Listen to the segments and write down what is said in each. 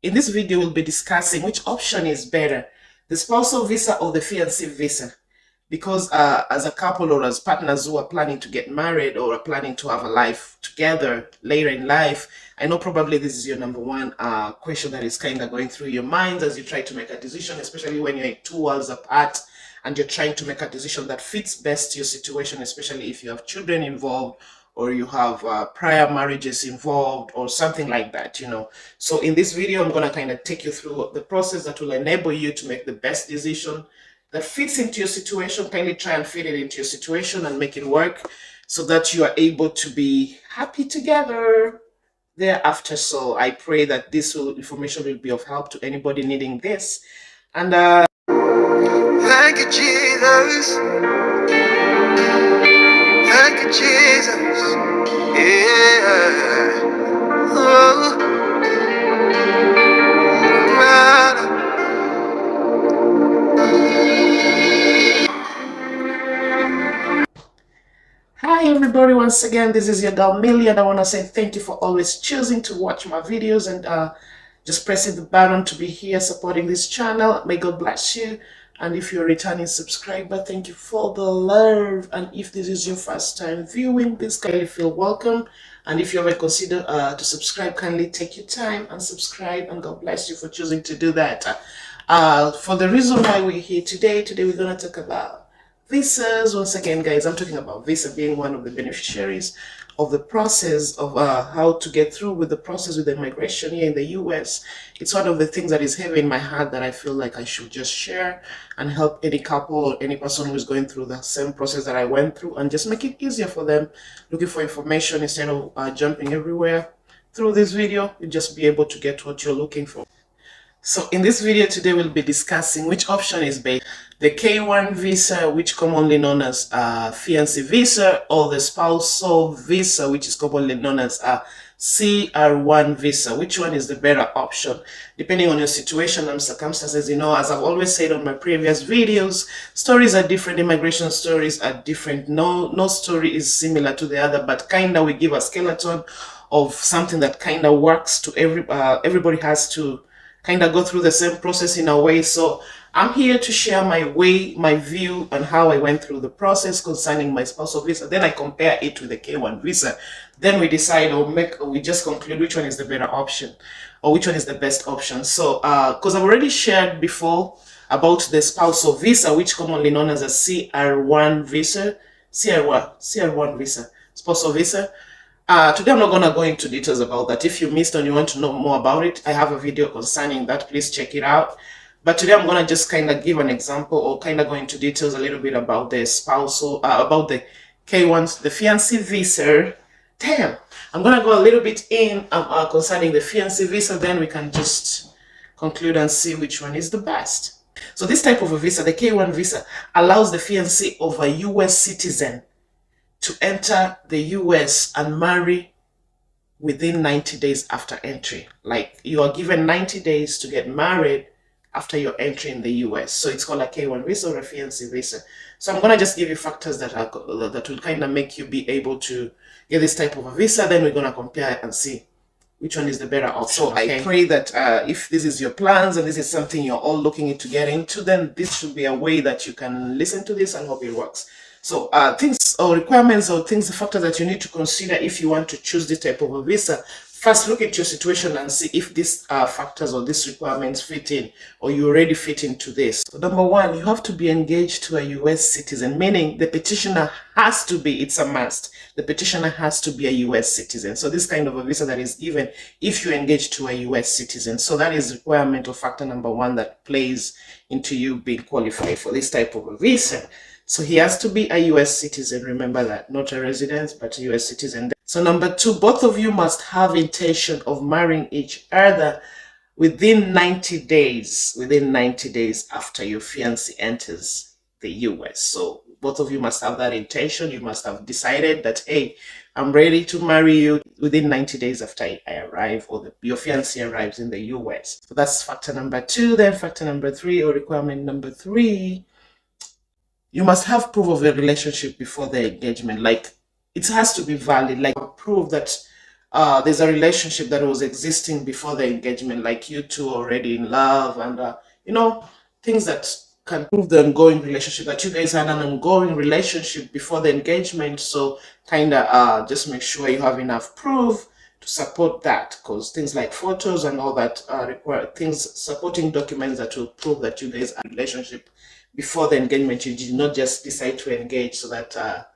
In this video, we'll be discussing which option is better, the spousal visa or the fiancé visa. Because as a couple or as partners who are planning to get married or are planning to have a life together later in life, I know probably this is your number one question that is kind of going through your minds as you try to make a decision, especially when you're 2 worlds apart and you're trying to make a decision that fits best your situation, especially if you have children involved or you have prior marriages involved or something like that, So in this video, I'm going to kind of take you through the process that will enable you to make the best decision that fits into your situation. Kindly try and fit it into your situation and make it work so that you are able to be happy together thereafter. So I pray that this information will be of help to anybody needing this. And thank you, Jesus. Thank you, Jesus. Yeah. Oh. Hi everybody, once again, this is your girl Millie, and I want to say thank you for always choosing to watch my videos and just pressing the button to be here supporting this channel. May God bless you. And if you're a returning subscriber, thank you for the love. And if this is your first time viewing this, kindly feel welcome. And if you ever consider to subscribe, kindly take your time and subscribe, and God bless you for choosing to do that. For the reason why we're here today we're going to talk about visas. Once again, guys, I'm talking about visa being one of the beneficiaries of the process of how to get through with the process with immigration here in the US. It's one of the things that is heavy in my heart that I feel like I should just share and help any couple or any person who is going through the same process that I went through and just make it easier for them looking for information instead of jumping everywhere. Through this video, you'll just be able to get what you're looking for. So in this video today, we'll be discussing which option is better, the K1 visa, which commonly known as Fiancé visa, or the Spousal Visa, which is commonly known as CR1 visa. Which one is the better option? Depending on your situation and circumstances, as I've always said on my previous videos, stories are different, immigration stories are different. No story is similar to the other, but kinda we give a skeleton of something that kinda works to everybody has to kind of go through the same process in a way. So I'm here to share my view on how I went through the process concerning my spousal visa. Then I compare it with the K1 visa. Then we decide or we just conclude which one is the better option or which one is the best option. So because I've already shared before about the spousal visa, which commonly known as a CR1 visa, CR1 visa, spousal visa. Today I'm not going to go into details about that. If you missed and you want to know more about it, I have a video concerning that. Please check it out. But today I'm going to just kind of give an example or kind of go into details a little bit about the spousal, about the K1s, the fiancé visa. Damn, I'm going to go a little bit in concerning the fiancé visa. Then we can just conclude and see which one is the best. So this type of a visa, the K1 visa, allows the fiancé of a US citizen to enter the US and marry within 90 days after entry. Like you are given 90 days to get married after your entry in the US. So it's called a K1 visa or a fiancé visa. So I'm going to just give you factors that will kind of make you be able to get this type of a visa. Then we're going to compare and see which one is the better option. So okay? I pray that if this is your plans and this is something you're all looking to get into, then this should be a way that you can listen to this and hope it works. So things or requirements or things, the factors that you need to consider if you want to choose this type of a visa. First, look at your situation and see if these factors or these requirements fit in or you already fit into this. So number one, you have to be engaged to a US citizen, meaning the petitioner has to be, it's a must. The petitioner has to be a US citizen. So this kind of a visa that is given if you engage to a US citizen. So that is requirement or factor number one that plays into you being qualified for this type of a visa. So he has to be a US citizen, remember that, not a resident, but a US citizen. So number two, both of you must have intention of marrying each other within 90 days after your fiancé enters the US. So both of you must have that intention. You must have decided that, hey, I'm ready to marry you within 90 days after I arrive or your fiancé arrives in the US. So that's factor number two. Then factor number three or requirement number three, you must have proof of a relationship before the engagement. Like it has to be valid, like proof that there's a relationship that was existing before the engagement, like you two already in love, and you know, things that can prove the ongoing relationship, that you guys had an ongoing relationship before the engagement. So kind of just make sure you have enough proof to support that, because things like photos and all that require things, supporting documents that will prove that you guys are in a relationship before the engagement. You did not just decide to engage, so that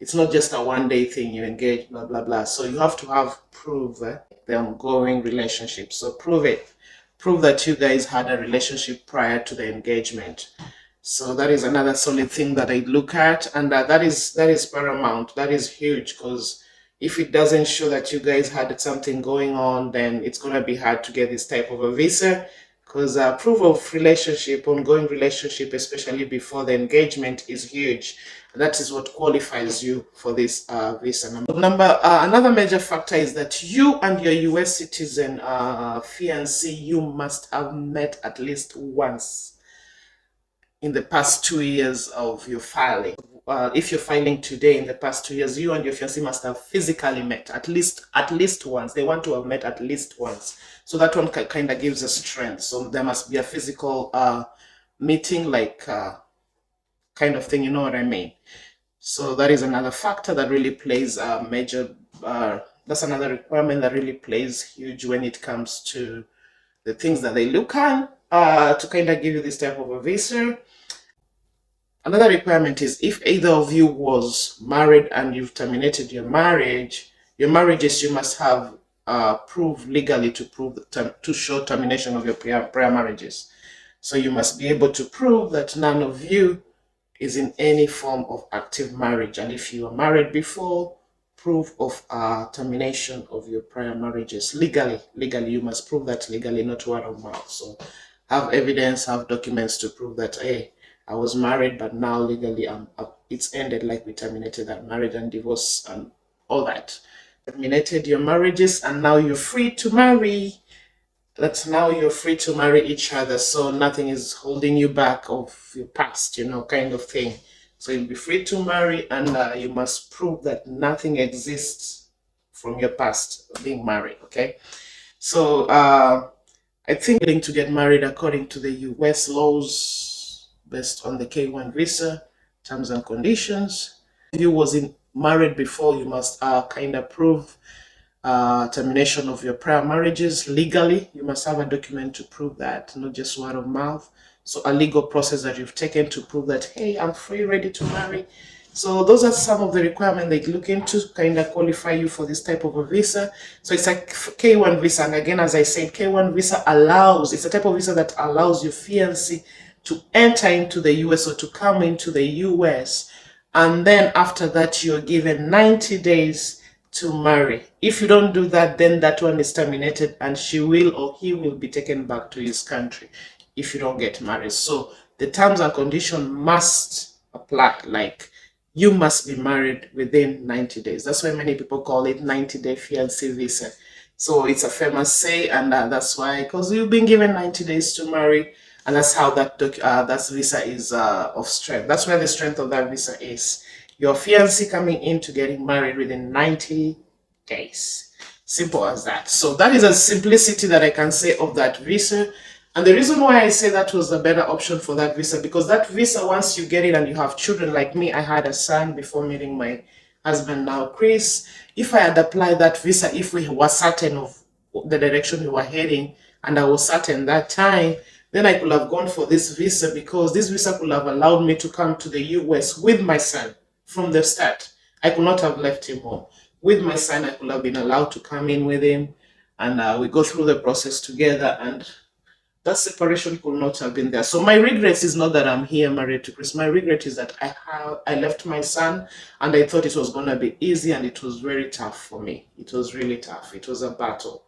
it's not just a one day thing, you engage, blah blah blah. So you have to have proof the ongoing relationship. So prove it. Prove that you guys had a relationship prior to the engagement. So that is another solid thing that I look at, and that is paramount. That is huge, because if it doesn't show that you guys had something going on, then it's gonna be hard to get this type of a visa. Because proof of relationship, ongoing relationship, especially before the engagement, is huge. That is what qualifies you for this visa. Another major factor is that you and your US citizen fiancé, you must have met at least once in the past 2 years of your filing. If you're filing today, in the past 2 years, you and your fiancé must have physically met at least once. They want to have met at least once. So that one kind of gives a strength. So there must be a physical meeting, like kind of thing. You know what I mean? So that is another factor that really plays a major. That's another requirement that really plays huge when it comes to the things that they look at to kind of give you this type of a visa. Another requirement is if either of you was married and you've terminated your marriages, you must have proof legally to prove to show termination of your prior marriages. So you must be able to prove that none of you is in any form of active marriage, and if you were married before, proof of termination of your prior marriages legally. You must prove that legally, not word of mouth. So have evidence, have documents to prove that, hey, I was married, but now legally it's ended, like we terminated that marriage and divorce and all that. Terminated your marriages, and now you're free to marry. That's now you're free to marry each other, so nothing is holding you back of your past, kind of thing. So you'll be free to marry, and you must prove that nothing exists from your past being married. Okay, so I think willing to get married according to the US laws based on the K1 visa terms and conditions. If you was married before, you must kind of prove termination of your prior marriages legally. You must have a document to prove that, not just word of mouth. So a legal process that you've taken to prove that, hey, I'm free, ready to marry. So those are some of the requirements they look into to kind of qualify you for this type of a visa. So it's a K1 visa, and again, as I said, K1 visa it's a type of visa that allows your fiancé to enter into the US or to come into the US, and then after that you're given 90 days to marry. If you don't do that, then that one is terminated, and she will or he will be taken back to his country if you don't get married. So the terms and conditions must apply, like you must be married within 90 days. That's why many people call it 90-day fiancé visa. So it's a famous say, and that's why, because you've been given 90 days to marry, and that's how that visa is of strength. That's where the strength of that visa is. Your fiancé coming into getting married within 90 days. Simple as that. So that is a simplicity that I can say of that visa. And the reason why I say that was the better option for that visa, because that visa, once you get it and you have children, like me, I had a son before meeting my husband now, Chris. If I had applied that visa, if we were certain of the direction we were heading, and I was certain that time, then I could have gone for this visa, because this visa could have allowed me to come to the US with my son from the start. I could not have left him home. With my son, I could have been allowed to come in with him, and we go through the process together, and that separation could not have been there. So my regret is not that I'm here married to Chris. My regret is that I left my son, and I thought it was going to be easy, and it was very tough for me. It was really tough. It was a battle.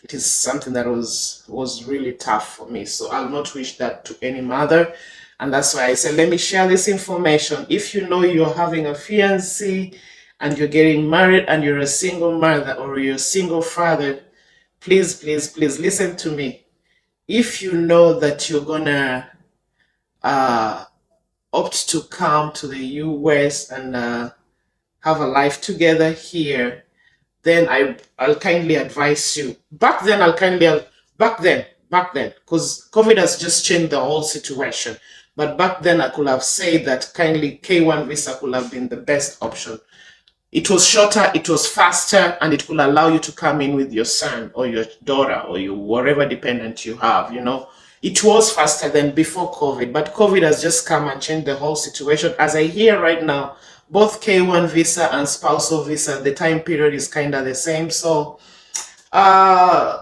It is something that was really tough for me. So I'll not wish that to any mother. And that's why I said, let me share this information. If you know you're having a fiancé and you're getting married and you're a single mother or you're a single father, please, please, please listen to me. If you know that you're gonna opt to come to the US and have a life together here, then I'll kindly advise you. Back then, back then, because COVID has just changed the whole situation. But back then, I could have said that kindly K1 visa could have been the best option. It was shorter, it was faster, and it could allow you to come in with your son or your daughter or your whatever dependent you have, you know. It was faster than before COVID, but COVID has just come and changed the whole situation. As I hear right now, both K1 visa and spousal visa, the time period is kind of the same. So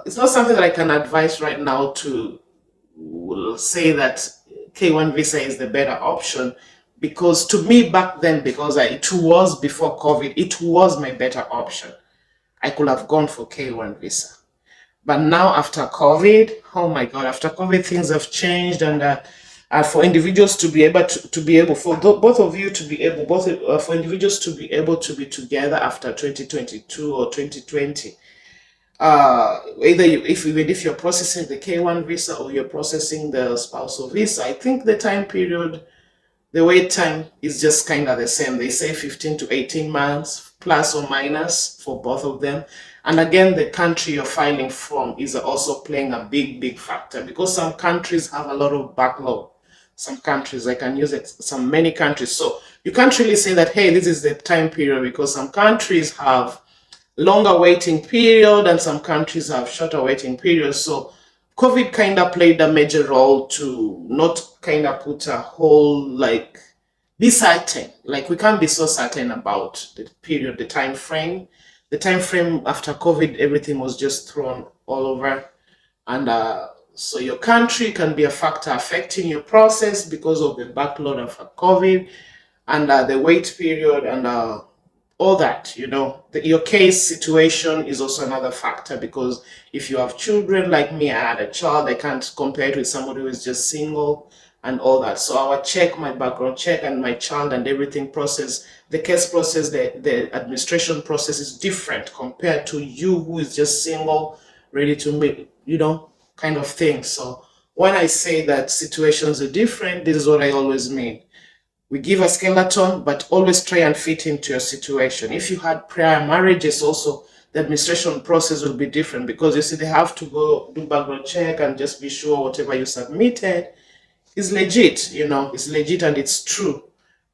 it's not something that I can advise right now to say that K1 visa is the better option, because to me back then, because it was before COVID, it was my better option. I could have gone for K1 visa. But now after COVID, oh my God, after COVID, things have changed, and for individuals to be able for both of you to be able, for individuals to be able to be together after 2022 or 2020, either even if you're processing the K1 visa or you're processing the spousal visa, I think the time period, the wait time is just kind of the same. They say 15 to 18 months, plus or minus for both of them. And again, the country you're filing from is also playing a big factor, because some countries have a lot of backlog. Some countries, I can use it, many countries. So you can't really say that, hey, this is the time period, because some countries have longer waiting period and some countries have shorter waiting periods. So COVID kind of played a major role to not kind of put a whole, like, be certain. Like, we can't be so certain about the period, the time frame. The time frame after COVID, everything was just thrown all over. And so your country can be a factor affecting your process because of the backlog of COVID and the wait period and all that, you know. Your case situation is also another factor, because if you have children like me, I had a child, I can't compare it with somebody who is just single and all that. So our check, my background check and my child and everything process, the case process, the administration process is different compared to you who is just single, ready to make, you know, kind of thing. So when I say that situations are different, this is what I always mean. We give a skeleton, but always try and fit into your situation. If you had prior marriages also, the administration process will be different, because you see, they have to go do background check and just be sure whatever you submitted is legit, you know, it's legit and it's true.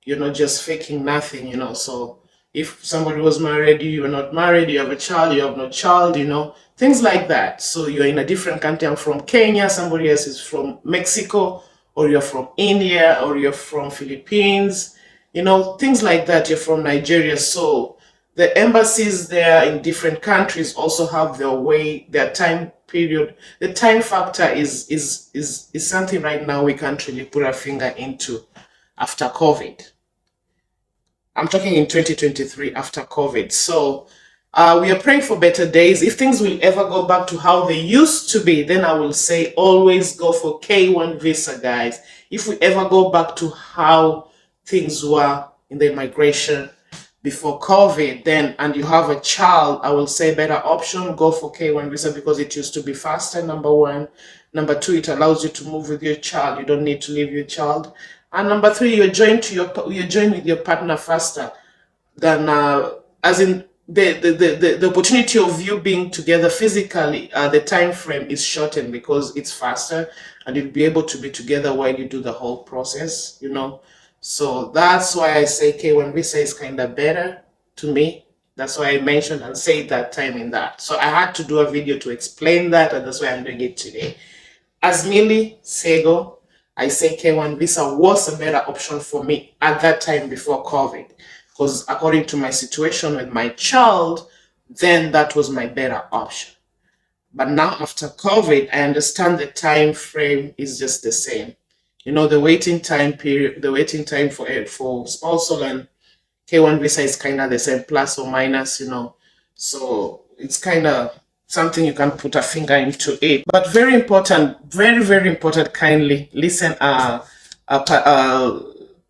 You're not just faking nothing, you know. So if somebody was married, you are not married, you have a child, you have no child, you know, things like that. So you're in a different country. I'm from Kenya, somebody else is from Mexico, or you're from India, or you're from Philippines, you know, things like that. You're from Nigeria. So the embassies there in different countries also have their way, their time period. The time factor is something right now we can't really put our finger into after COVID. I'm talking in 2023 after COVID. So we are praying for better days. If things will ever go back to how they used to be, then I will say always go for K1 visa, guys. If we ever go back to how things were in the immigration before COVID, then, and you have a child, I will say better option, go for K1 visa, because it used to be faster, number one. Number two, it allows you to move with your child. You don't need to leave your child. And number three, you join with your partner faster than as in the opportunity of you being together physically, the time frame is shortened because it's faster, and you'll be able to be together while you do the whole process, you know. So that's why I say K1 visa is kind of better to me. That's why I mentioned and said that time in that. So I had to do a video to explain that, and that's why I'm doing it today. As Millie Sego, I say K1 visa was a better option for me at that time before COVID, because according to my situation with my child, then that was my better option. But now after COVID, I understand the time frame is just the same. You know, the waiting time period, the waiting time for spousal and K1 visa is kind of the same, plus or minus, you know. So it's kind of something you can put a finger into it. But very important, very important, kindly listen,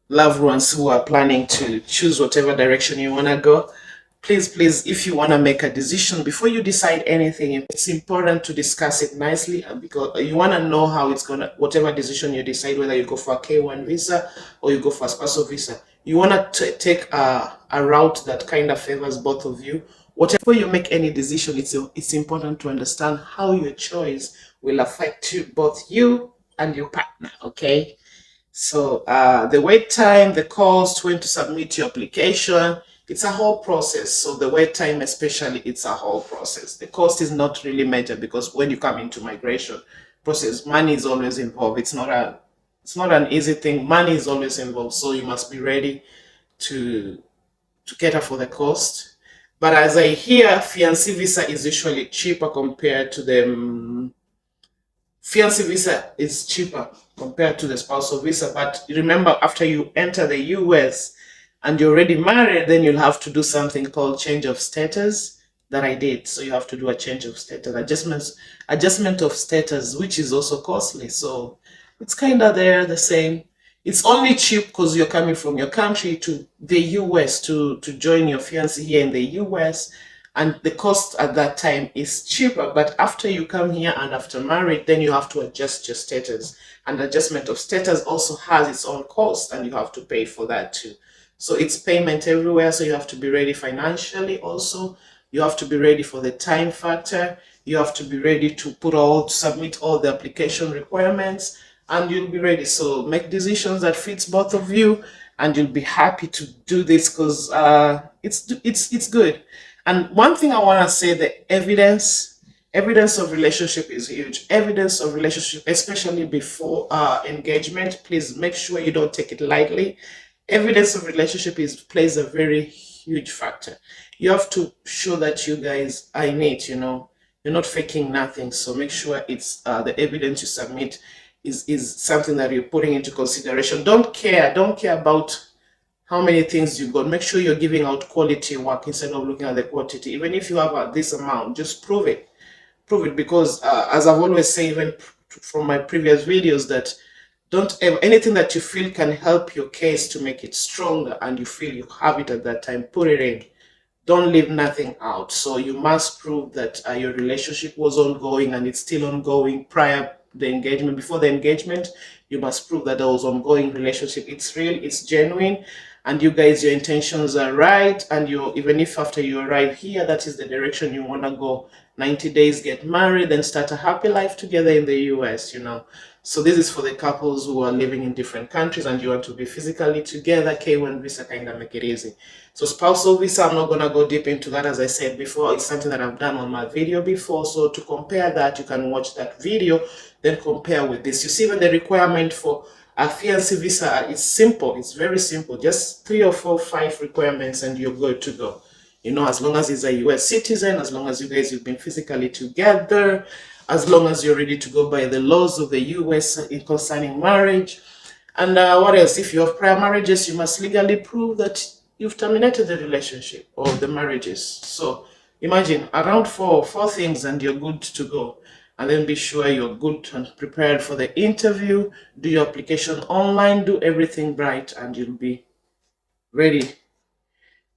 loved ones who are planning to choose whatever direction you want to go. Please, if you want to make a decision, before you decide anything, it's important to discuss it nicely, because you want to know how it's going to, whatever decision you decide, whether you go for a K1 visa or you go for a spousal visa, you want to take a route that kind of favors both of you. whatever you make any decision, it's important to understand how your choice will affect you, both you and your partner. Okay. So the wait time, the cost, when to submit your application, it's a whole process. So the wait time, especially, it's a whole process. The cost is not really major because when you come into migration process, money is always involved. It's not an easy thing. Money is always involved. So you must be ready to cater for the cost. But as I hear, fiancé visa is usually cheaper compared to the fiancé visa is cheaper compared to the spousal visa. But remember, after you enter the US and you're already married, then you'll have to do something called change of status that I did. So you have to do a change of status, adjustment of status, which is also costly. So it's kind of there the same. It's only cheap because you're coming from your country to the US to join your fiancé here in the US, and the cost at that time is cheaper. But after you come here and after married, then you have to adjust your status, and adjustment of status also has its own cost, and you have to pay for that too. So it's payment everywhere. So you have to be ready financially also. You have to be ready for the time factor. You have to be ready to submit all the application requirements, and you'll be ready. So make decisions that fits both of you, and you'll be happy to do this because it's good. And one thing I want to say, the evidence of relationship is huge. Evidence of relationship, especially before engagement, please make sure you don't take it lightly. Evidence of relationship plays a very huge factor. You have to show that you guys are in it, you're not faking nothing. So make sure it's the evidence you submit is something that you're putting into consideration. Don't care about how many things you got. Make sure you're giving out quality work instead of looking at the quantity. Even if you have this amount, just prove it. Because as I've always said, even from my previous videos, that don't ever, anything that you feel can help your case to make it stronger and you feel you have it at that time, put it in. Don't leave nothing out. So you must prove that your relationship was ongoing and it's still ongoing prior the engagement. Before the engagement, you must prove that there was ongoing relationship. It's real, it's genuine, and you guys, your intentions are right. And you, even if after you arrive here, that is the direction you want to go, 90 days, get married, then start a happy life together in the US, So this is for the couples who are living in different countries and you want to be physically together. K1 visa kind of make it easy. So spousal visa, I'm not going to go deep into that. As I said before, it's something that I've done on my video before. So to compare that, you can watch that video, then compare with this. You see, when the requirement for a fiancé visa is simple. It's very simple. Just 3 or 4, 5 requirements and you're good to go. As long as he's a US citizen, as long as you guys have been physically together, as long as you're ready to go by the laws of the US in concerning marriage. And what else? If you have prior marriages, you must legally prove that you've terminated the relationship or the marriages. So imagine around four things and you're good to go. And then be sure you're good and prepared for the interview. Do your application online, do everything right, and you'll be ready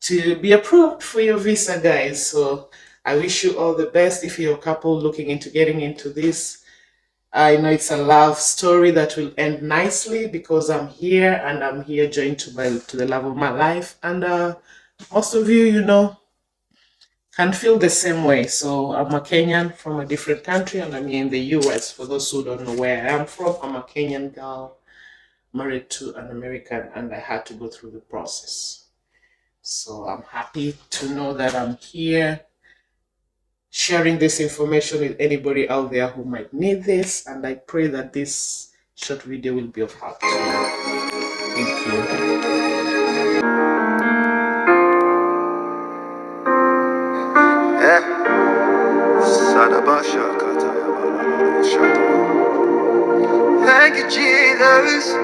to be approved for your visa, guys. So I wish you all the best if you're a couple looking into getting into this. I know it's a love story that will end nicely because I'm here and I'm here joined to the love of my life. And most of you, can feel the same way. So I'm a Kenyan from a different country and I'm here in the US. For those who don't know where I am from, I'm a Kenyan girl married to an American and I had to go through the process. So I'm happy to know that I'm here sharing this information with anybody out there who might need this, and I pray that this short video will be of help to you. Thank you. Thank you, Jesus.